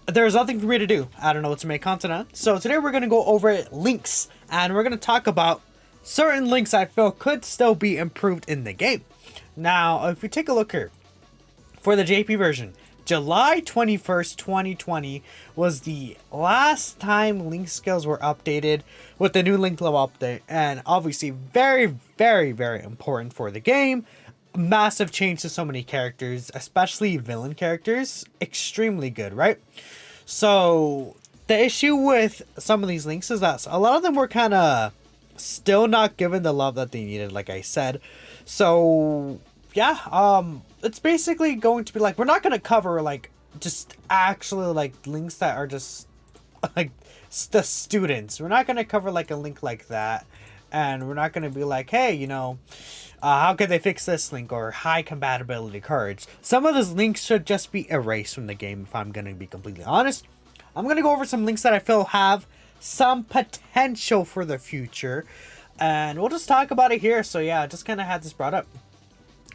there's nothing for me to do. I don't know what to make content on. So today we're going to go over links, and we're going to talk about certain links I feel could still be improved in the game. Now, if we take a look here, for the JP version, July 21st, 2020 was the last time link skills were updated with the new link level update. And obviously very, very, very important for the game. Massive change to so many characters, especially villain characters. Extremely good, right? So the issue with some of these links is that a lot of them were kind of still not given the love that they needed, like I said. So yeah, it's basically going to be like, we're not going to cover like just actually like links that are just like the students. We're not going to cover like a link like that, and we're not going to be like, hey, you know, how could they fix this link, or high compatibility courage. Some of those links should just be erased from the game, if I'm going to be completely honest. I'm going to go over some links that I feel have some potential for the future, and we'll just talk about it here. So yeah, I just kind of had this brought up.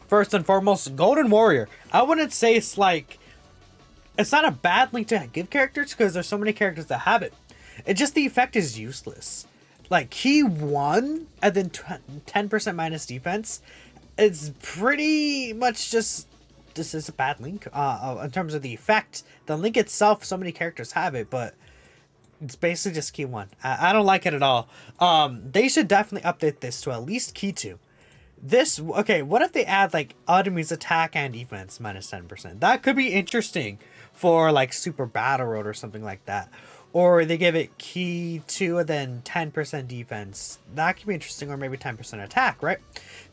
First and foremost, Golden Warrior. I wouldn't say it's like, it's not a bad link to give characters, because there's so many characters that have it. It's just the effect is useless. Like, key 1 and then 10% minus defense. It's pretty much just, this is a bad link in terms of the effect. The link itself, so many characters have it, but it's basically just key 1. I don't like it at all. They should definitely update this to at least key 2. This, okay, what if they add like enemies attack and defense minus 10%? That could be interesting for like Super Battle Road or something like that. Or they give it key 2 and then 10% defense. That could be interesting, or maybe 10% attack, right?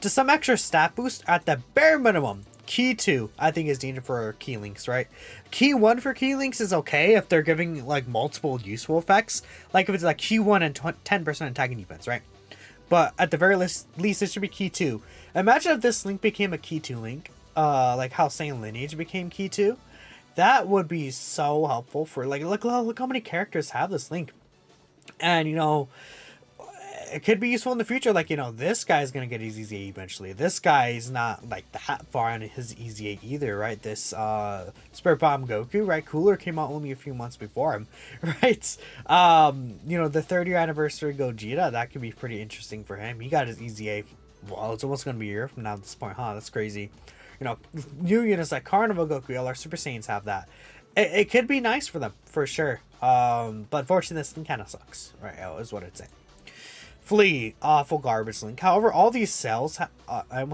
Just some extra stat boost at the bare minimum. Key 2, I think, is needed for key links, right? Key 1 for key links is okay if they're giving like multiple useful effects. Like if it's like key 1 and 10% attack and defense, right? But at the very least, it should be key 2. Imagine if this link became a key 2 link. Like how Saiyan Lineage became key 2. That would be so helpful for, like, look how many characters have this link. And, you know, it could be useful in the future. Like, you know, this guy's going to get his EZA eventually. This guy is not, like, that far on his EZA either, right? This, Spirit Bomb Goku, right? Cooler came out only a few months before him, right? You know, the 30th anniversary Gogeta, that could be pretty interesting for him. He got his EZA, well, it's almost going to be a year from now at this point, huh? That's crazy. You know, new units like Carnival Goku, all our Super Saiyans have that. It could be nice for them, for sure. But unfortunately, this thing kind of sucks, right? Is what I'd say. Flea, awful garbage link. However, all these cells, I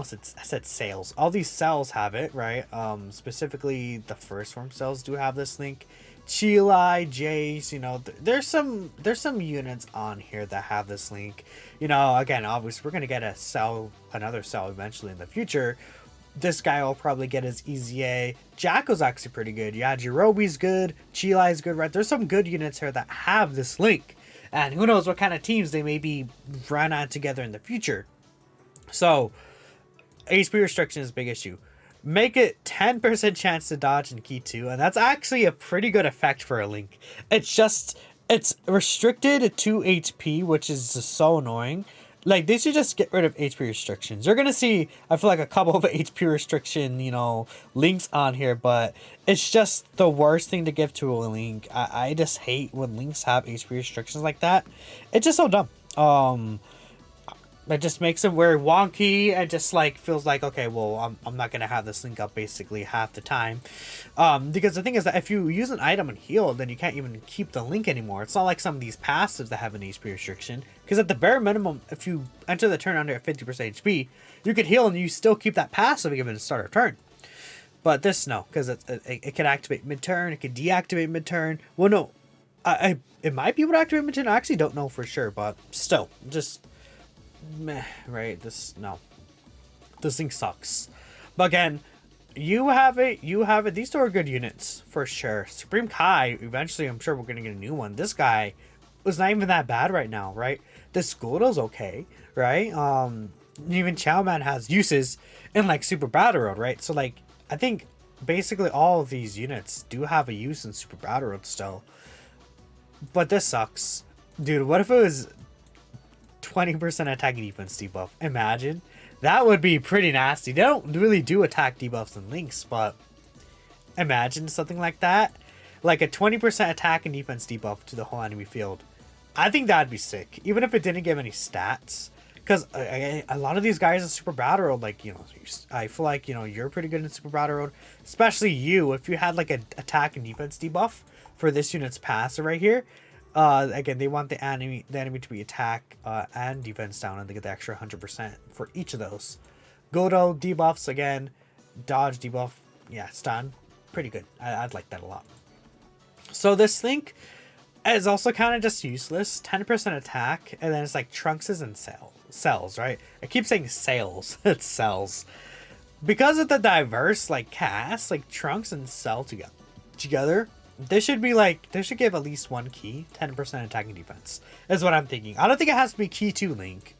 said sales. All these cells have it, right? Specifically, the first form cells do have this link. Chilai, Jace, you know, there's some units on here that have this link. You know, again, obviously, we're gonna get another cell eventually in the future. This guy will probably get his EZA. Jacko's actually pretty good. Yeah, Jirobe's good. Chilai's good, right? There's some good units here that have this link. And who knows what kind of teams they may be run on together in the future. So, HP restriction is a big issue. Make it 10% chance to dodge in key 2. And that's actually a pretty good effect for a link. It's restricted to HP, which is just so annoying. Like, they should just get rid of HP restrictions. You're going to see, I feel like, a couple of HP restriction, you know, links on here. But it's just the worst thing to give to a link. I just hate when links have HP restrictions like that. It's just so dumb. It just makes it very wonky and just like feels like, okay, well, I'm not gonna have this link up basically half the time, because the thing is that if you use an item and heal, then you can't even keep the link anymore. It's not like some of these passives that have an HP restriction, because at the bare minimum, if you enter the turn under 50% HP, you could heal and you still keep that passive even at the start of turn. But this, no, because it can activate mid-turn, it can deactivate mid-turn. Well, no, it might be able to activate mid-turn. I actually don't know for sure, but still, just meh, right? This thing sucks. But again, you have it. These two are good units for sure. Supreme Kai, eventually I'm sure we're gonna get a new one. This guy was not even that bad right now, right? This Squirtle's okay, right? Even Chow Man has uses in like Super Battle Road, right? So like, I think basically all of these units do have a use in Super Battle Road still. But this sucks. Dude, what if it was 20% attack defense debuff? Imagine. That would be pretty nasty. They don't really do attack debuffs in links, but imagine something like that. like a 20% attack and defense debuff to the whole enemy field. I think that'd be sick, even if it didn't give any stats. Because a lot of these guys in Super Battle Road, like, you know, I feel like, you know, you're pretty good in Super Battle Road. Especially you, if you had, like, an attack and defense debuff for this unit's passive right here. Again, they want the enemy to be attack and defense down, and they get the extra 100% for each of those. Godo debuffs, again, dodge debuff, yeah, stun, pretty good. I'd like that a lot. So this Link is also kind of just useless. 10% attack, and then it's like Trunks' and cells, right? I keep saying sales. It's cells. Because of the diverse, like, cast, like, Trunks and Cell together, they should give at least one key, 10% attack and defense, is what I'm thinking. I don't think it has to be Key 2 Link,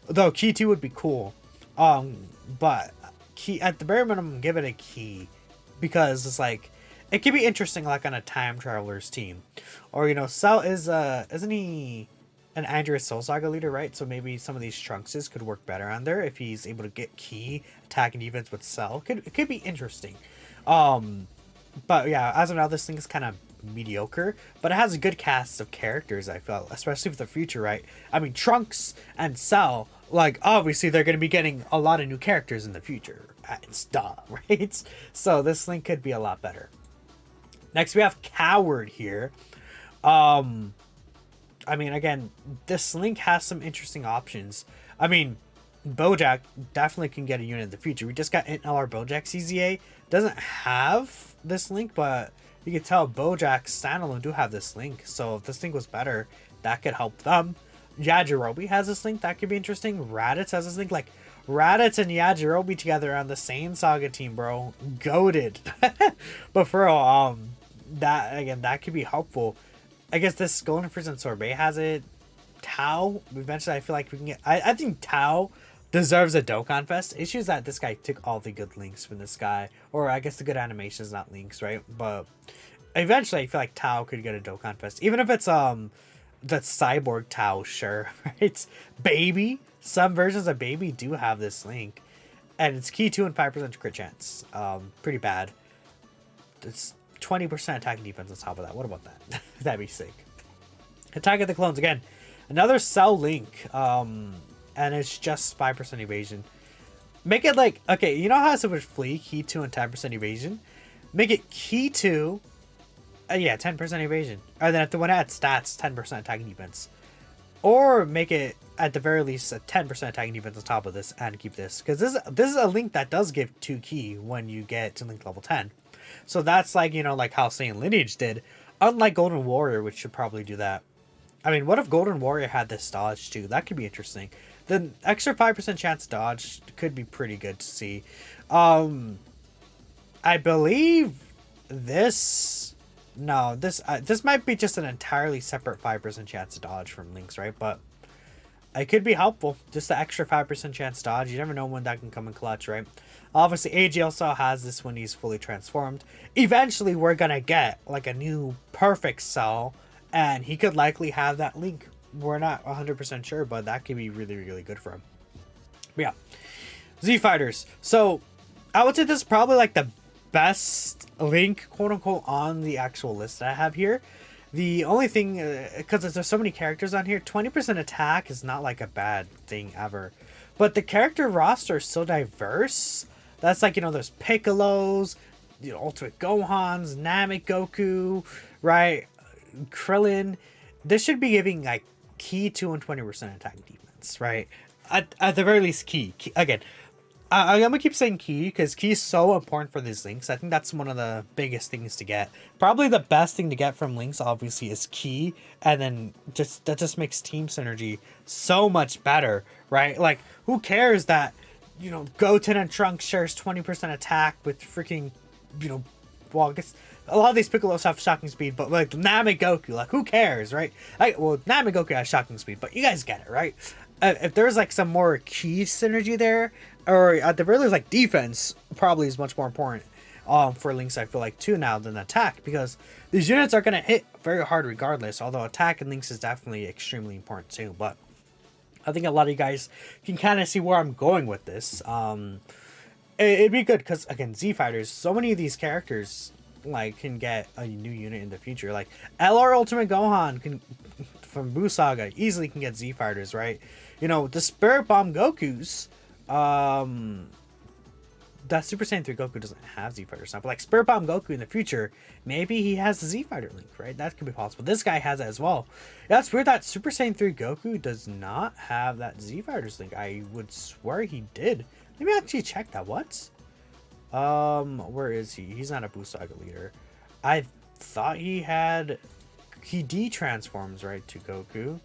though Key 2 would be cool. But key, at the bare minimum, give it a key, because it's like, it could be interesting, like, on a time traveler's team. Or, you know, Cell is, isn't he an Andreas Soul Saga leader, right? So maybe some of these Trunkses could work better on there if he's able to get key, attack, and defense with Cell. It could be interesting. But yeah, as of now, this thing is kind of mediocre, but it has a good cast of characters, I felt, especially for the future, right? I mean, Trunks and Cell, like, obviously they're going to be getting a lot of new characters in the future. It's duh, right? So this Link could be a lot better. Next, we have Coward here. I mean, again, this Link has some interesting options. I mean, Bojack definitely can get a unit in the future. We just got LR Bojack CZA. Doesn't have this Link, but you can tell Bojack standalone do have this Link. So if this Link was better, that could help them. Yajirobe has this Link. That could be interesting. Raditz has this Link. Like, Raditz and Yajirobe together on the same Saga team, bro. Goated. But for real, that could be helpful. I guess this Golden Prison Sorbet has it. Tao, eventually I feel like we can get... I think Tao deserves a Dokkan Fest. Issues that this guy took all the good links from this guy. Or I guess the good animations, not links, right? But eventually I feel like Tao could get a Dokkan Fest. Even if it's the Cyborg Tao, sure, right? Baby. Some versions of Baby do have this link. And it's key 2 and 5% crit chance. Pretty bad. It's 20% attack and defense on top of that. What about that? That'd be sick. Attack of the Clones again. Another Cell Link. And it's just 5% evasion. Make it like, okay, you know how it's with Flea, key 2 and 10% evasion? Make it key 2. Yeah, 10% evasion. Or then if the one adds stats, 10% attack and defense. Or make it at the very least a 10% attack and defense on top of this and keep this. Because this is a link that does give 2 key when you get to link level 10. So that's like, you know, like how Saiyan Lineage did. Unlike Golden Warrior, which should probably do that. I mean, what if Golden Warrior had this dodge too? That could be interesting. The extra 5% chance dodge could be pretty good to see. I believe this... No, this might be just an entirely separate 5% chance dodge from links, right? But it could be helpful. Just the extra 5% chance dodge. You never know when that can come in clutch, right? Obviously, AG also has this when he's fully transformed. Eventually, we're going to get like a new perfect Cell. And he could likely have that link. We're not 100% sure, but that could be really, really good for him. But yeah. Z Fighters. So, I would say this is probably like the best link, quote unquote, on the actual list that I have here. The only thing, because there's so many characters on here, 20% attack is not like a bad thing ever. But the character roster is so diverse. That's like, you know, there's Piccolos, you know, Ultimate Gohans, Namek Goku, right? Krillin. This should be giving like key 2 and 20% attack defense, right? At the very least, key. Again, I'm gonna keep saying key because key is so important for these links. I think that's one of the biggest things to get. Probably the best thing to get from links, obviously, is key, and then that just makes team synergy so much better, right? Like, who cares that, you know, Goten and Trunks shares 20% attack with freaking, you know, well, I guess a lot of these Piccolos have shocking speed, but like Namek Goku, like, who cares, right? Well, Namek Goku has shocking speed, but you guys get it, right? If there's like some more key synergy there, or at the very least, like, defense probably is much more important for links, I feel like, too, now than attack, because these units are going to hit very hard regardless, although attack and links is definitely extremely important too. But I think a lot of you guys can kind of see where I'm going with this. It'd be good because, again, Z Fighters, so many of these characters like can get a new unit in the future. Like LR Ultimate Gohan can from Buu Saga easily can get Z fighters, right? You know, the Spirit Bomb Goku's that Super Saiyan 3 Goku doesn't have Z fighters now, but like Spirit Bomb Goku in the future, maybe he has the Z fighter link, right? That could be possible. This guy has it as well. Yeah, it's weird that Super Saiyan 3 Goku does not have that Z fighters link. I would swear he did. Let me actually check that. What? Where is he? He's not a Buu Saga leader. I thought he had... He de-transforms, right, to Goku.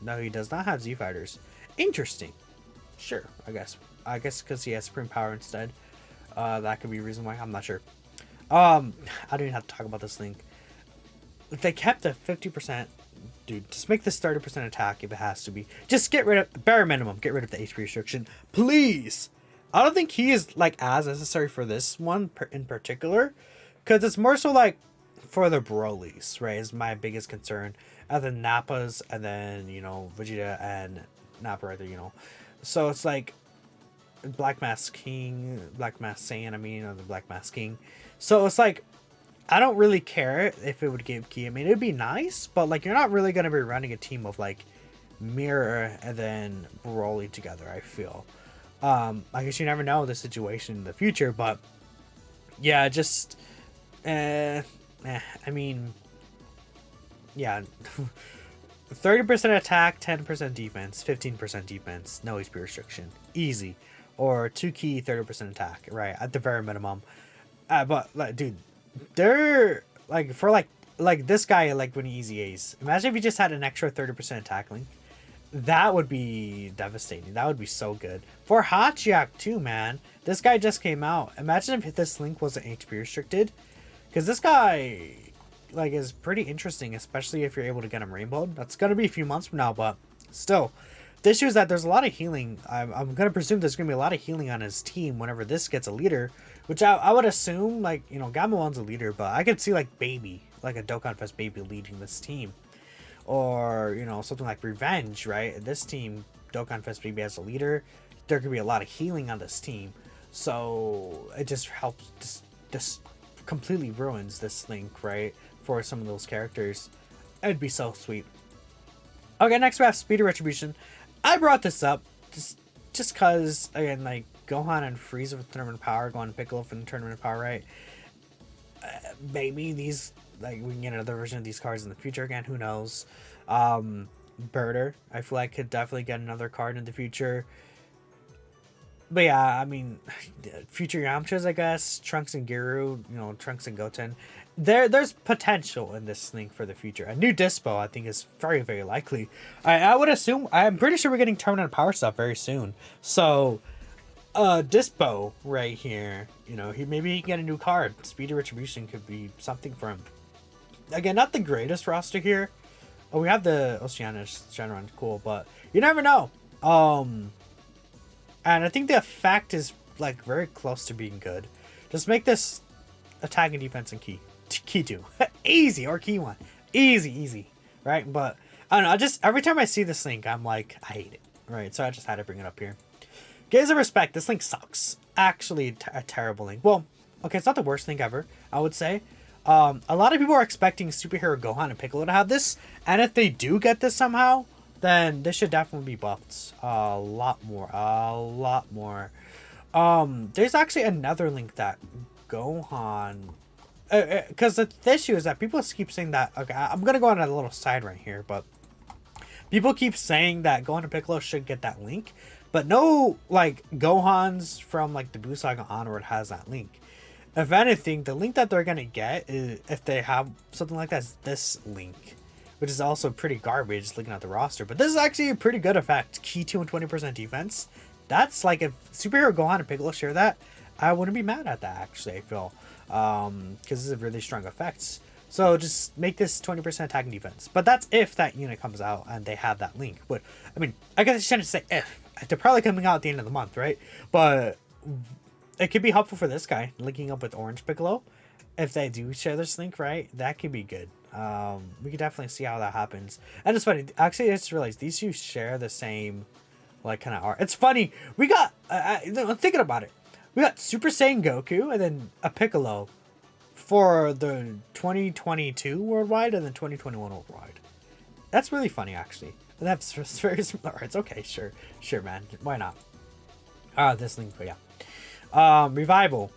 No, he does not have Z fighters. Interesting. Sure, I guess because he has Supreme Power instead. That could be a reason why. I'm not sure. I don't even have to talk about this link. If they kept the 50%, dude, just make this 30% attack if it has to be. Just get rid of, bare minimum, get rid of the HP restriction. Please! I don't think he is, like, as necessary for this one in particular. Because it's more so, like, for the Brolys, right, is my biggest concern. And then Nappa's, and then, you know, Vegeta and Nappa right there, you know. So it's like Black Mask Saiyan, I mean, or the Black Mask King. So it's like, I don't really care if it would give Ki. I mean, it'd be nice, but like, you're not really going to be running a team of like Mirror and then Broly together, I feel. I guess you never know the situation in the future, but yeah, just, I mean, yeah. 30% attack, 10% defense, 15% defense, no HP restriction, easy. Or 2 Ki, 30% attack, right? At the very minimum. But like, dude, they're like for like this guy, like when he easy A's. Imagine if he just had an extra 30% attack link. That would be devastating. That would be so good. For Hachiak too, man. This guy just came out. Imagine if this link wasn't HP restricted, because this guy, like, is pretty interesting, especially if you're able to get him rainbowed. That's gonna be a few months from now, but still, the issue is that there's a lot of healing. I'm gonna presume there's gonna be a lot of healing on his team whenever this gets a leader, which I would assume, like, you know, Gamma 1's a leader, but I could see like Baby, like a Dokkan Fest Baby leading this team, or, you know, something like Revenge, right? This team, Dokkan Fest Baby as a leader, there could be a lot of healing on this team, so it just helps. Just completely ruins this link, right? For some of those characters. It'd be so sweet. Okay, next we have Speed of Retribution. I brought this up just cause, again, like, Gohan and Frieza with Tournament of Power, Gohan and Piccolo for the Tournament of Power, right? Maybe these, like, we can get another version of these cards in the future again, who knows. Birder, I feel like could definitely get another card in the future. But yeah, I mean, future Yamchas, I guess, Trunks and Giru, you know, Trunks and Goten. There's potential in this link for the future. A new Dispo, I think, is very, very likely. I would assume, I'm pretty sure we're getting Tournament of Power stuff very soon. So, Dispo right here, you know, maybe he can get a new card. Speed of Retribution could be something for him. Again, not the greatest roster here. Oh, we have the Oceanus Shenron, cool, but you never know. And I think the effect is, like, very close to being good. Just make this attack and defense and Ki 2. Easy, or Ki 1. Easy, right? But, I don't know, every time I see this link, I'm like, I hate it, right? So I just had to bring it up here. Gaze of Respect, this link sucks. Actually, a terrible link. Well, okay, it's not the worst link ever, I would say. A lot of people are expecting Superhero Gohan and Piccolo to have this, and if they do get this somehow, then this should definitely be buffed a lot more. There's actually another link that Gohan, because the issue is that people keep saying that, okay, I'm gonna go on a little side right here, but people keep saying that Gohan and Piccolo should get that link, but no, like, Gohan's from, like, the Buu Saga onward has that link. If anything, the link that they're gonna get is, if they have something like that, is this link, which is also pretty garbage looking at the roster. But this is actually a pretty good effect. Ki 2 and 20% defense. That's like, if Superhero Gohan and Piccolo share that, I wouldn't be mad at that, actually, I feel. Because this is a really strong effect. So just make this 20% attack and defense. But that's if that unit comes out and they have that link. But, I mean, I guess I shouldn't say if. They're probably coming out at the end of the month, right? But it could be helpful for this guy, linking up with Orange Piccolo. If they do share this link, right, that could be good. We could definitely see how that happens. And it's funny, actually, I just realized these two share the same, like, kind of art. It's funny, we got, I'm thinking about it, we got Super Saiyan Goku and then a Piccolo for the 2022 worldwide and then 2021 worldwide. That's really funny, actually. That's very similar. It's okay, sure, man. Why not? This link, but yeah. Revival.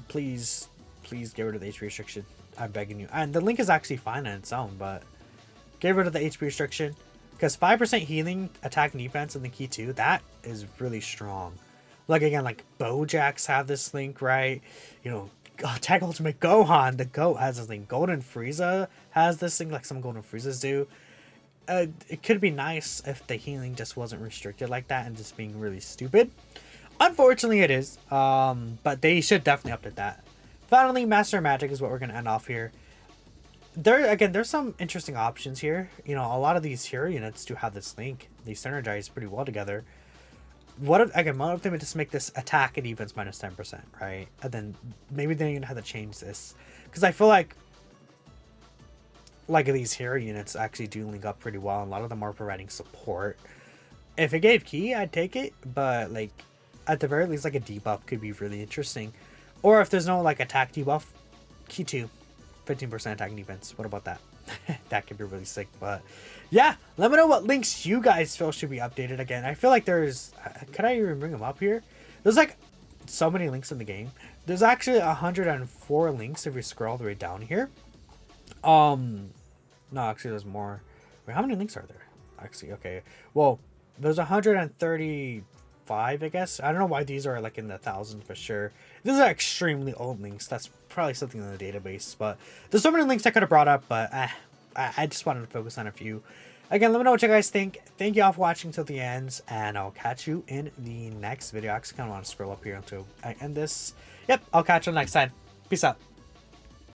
Please get rid of the HP restriction. I'm begging you. And the link is actually fine on its own, but get rid of the HP restriction. Because 5% healing, attack, and defense in the key 2, that is really strong. Like, again, like, Bojacks have this link, right? You know, Attack Ultimate Gohan, the GOAT, has this link. Golden Frieza has this thing, like some Golden Friezas do. It could be nice if the healing just wasn't restricted like that and just being really stupid. Unfortunately, it is. But they should definitely update that. Finally, Master Magic is what we're going to end off here. There's some interesting options here. You know, a lot of these hero units do have this link. They synergize pretty well together. What if they would just make this attack and defense minus 10%, right? And then maybe they don't even have to change this. Because I feel like these hero units actually do link up pretty well. And a lot of them are providing support. If it gave key, I'd take it. But like, at the very least, like a debuff could be really interesting. Or if there's no like attack debuff, key 2. 15% attack and defense. What about that? That could be really sick. But yeah, let me know what links you guys feel should be updated again. I feel like there's... Could I even bring them up here? There's like so many links in the game. There's actually 104 links if you scroll all the way down here. No, actually there's more. Wait, how many links are there? Actually, okay. Well, there's 135, I guess. I don't know why these are like in the thousands for sure. These are extremely old links. That's probably something in the database. But there's so many links I could have brought up, but I just wanted to focus on a few. Again, let me know what you guys think. Thank you all for watching till the end, and I'll catch you in the next video. I actually kind of want to scroll up here until I end this. Yep, I'll catch you next time. Peace out.